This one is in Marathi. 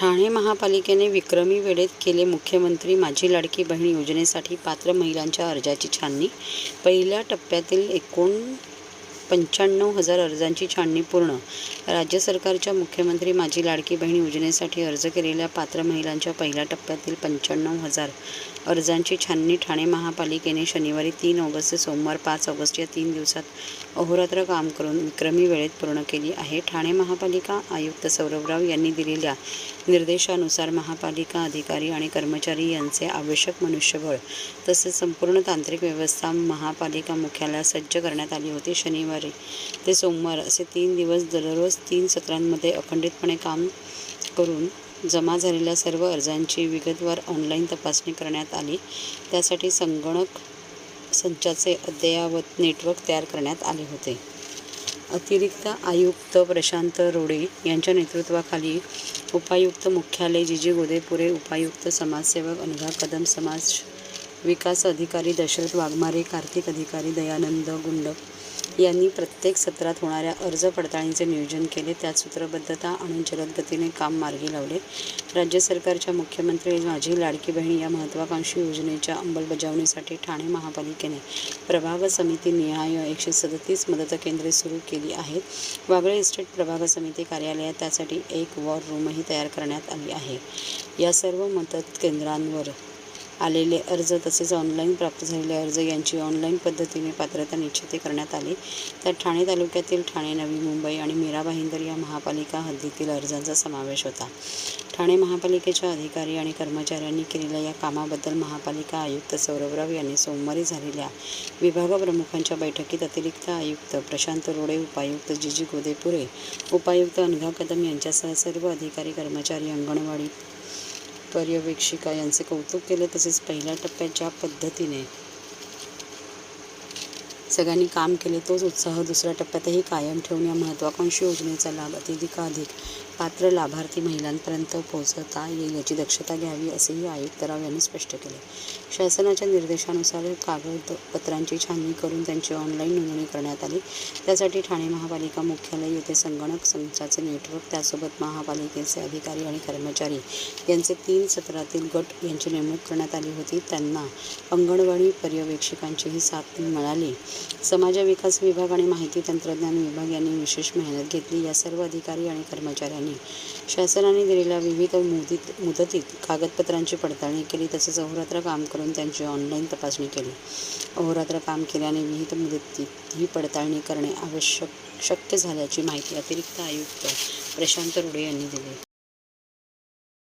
ठाणे महापालिकेने विक्रमी वेळेत केले मुख्यमंत्री माझी लाडकी बहीण योजनेसाठी पात्र महिलांच्या अर्जाची छाननी. पहिल्या टप्प्यातील 95,000 अर्जांची छाननी पूर्ण. राज्य सरकारच्या मुख्यमंत्री माझी लाडकी बहीण योजनेसाठी अर्ज केलेल्या पात्र महिलांच्या पहिल्या टप्प्यातील 95,000 अर्जांची छाननी ठाणे महापालिकेने शनिवारी 3 ऑगस्ट ते सोमवार 5 ऑगस्ट या 3 दिवसात अहोरात्र काम करून विक्रमी वेळेत पूर्ण केली आहे. ठाणे महापालिका आयुक्त सौरभ राव यांनी दिलेल्या निर्देशानुसार महापालिका अधिकारी आणि कर्मचारी यांचे आवश्यक मनुष्यबळ तसेच संपूर्ण तांत्रिक व्यवस्था महापालिका मुख्यालयात सज्ज करण्यात आली होती. शनिवारी ते सोमवार असे 3 दिवस दररोज 3 सत्रांमध्ये अखंडितपणे काम करून जमा झालेल्या सर्व अर्जांची विगतवार ऑनलाईन तपासणी करण्यात आली. त्यासाठी संगणक संचाचे अद्ययावत नेटवर्क तयार करण्यात आले होते. अतिरिक्त आयुक्त प्रशांत रोडे यांच्या नेतृत्वाखाली उपायुक्त मुख्यालय जीजी गोदेपुरे, उपायुक्त समाजसेवक अनघा कदम, समाज विकास अधिकारी दशरथ वाघमारे, कार्तिक अधिकारी दयानंद गुंडक यांनी प्रत्येक सत्रात होणाऱ्या अर्ज पडताळणीचे नियोजन केले. त्यात सूत्रबद्धता आणून जलद गतीने काम मार्गी लावले. राज्य सरकारच्या मुख्यमंत्री माझी लाडकी बहीण या महत्त्वाकांक्षी योजनेच्या अंमलबजावणीसाठी ठाणे महापालिकेने प्रभाग समिती निहाय 137 मदत केंद्रे सुरू केली आहेत. वागळे इस्टेट प्रभाग समिती कार्यालयात त्यासाठी एक वॉर रूमही तयार करण्यात आली आहे. या सर्व मदत केंद्रांवर आलेले अर्ज तसेच ऑनलाईन प्राप्त झालेले अर्ज यांची ऑनलाईन पद्धतीने पात्रता निश्चिती करण्यात आली. त्यात ठाणे तालुक्यातील ठाणे, नवी मुंबई आणि मीरा भाईंदर या महापालिका हद्दीतील अर्जांचा समावेश होता. ठाणे महापालिकेच्या अधिकारी आणि कर्मचाऱ्यांनी केलेल्या या कामाबद्दल महापालिका आयुक्त सौरभ राव यांनी सोमवारी झालेल्या विभागप्रमुखांच्या बैठकीत अतिरिक्त आयुक्त प्रशांत रोडे, उपायुक्त जीजी गोदेपुरे, उपायुक्त अनघा कदम यांच्यासह सर्व अधिकारी, कर्मचारी, अंगणवाडी पर्यवेक्षिका यांचे कौतुक केले. तसेच पहिल्या टप्प्यात ज्या पद्धतीने सगळ्यांनी काम केले तोच उत्साह दुसऱ्या टप्प्यातही कायम ठेवून या महत्त्वाकांक्षी योजनेचा लाभ अधिकाधिक पात्र लाभार्थी महिलांपर्यंत पोहोचवता येईल याची दक्षता घ्यावी असेही आयुक्तराव यांनी स्पष्ट केले. शासनाच्या निर्देशानुसार कागदपत्रांची छाननी करून त्यांची ऑनलाईन नोंदणी करण्यात आली. त्यासाठी ठाणे महापालिका मुख्यालय येथे संगणक संचाचे नेटवर्क, त्यासोबत महापालिकेचे अधिकारी आणि कर्मचारी यांचे 3 सत्रातील गट यांची नेमणूक करण्यात आली होती. त्यांना अंगणवाडी पर्यवेक्षिकांचीही साथ मिळाली. समाज विकास विभाग आणि माहिती तंत्रज्ञान विभाग यांनी विशेष मेहनत घेतली. या सर्व अधिकारी आणि कर्मचाऱ्यांनी शासनाने दिलेल्या विविध मुदतीत कागदपत्रांची पडताळणी केली. तसेच अहोरात्र काम करून त्यांची ऑनलाईन तपासणी केली. अहोरात्र काम केल्याने विविध मुदतीत ही पडताळणी करणे शक्य झाल्याची माहिती अतिरिक्त आयुक्त प्रशांत रोडे यांनी दिली.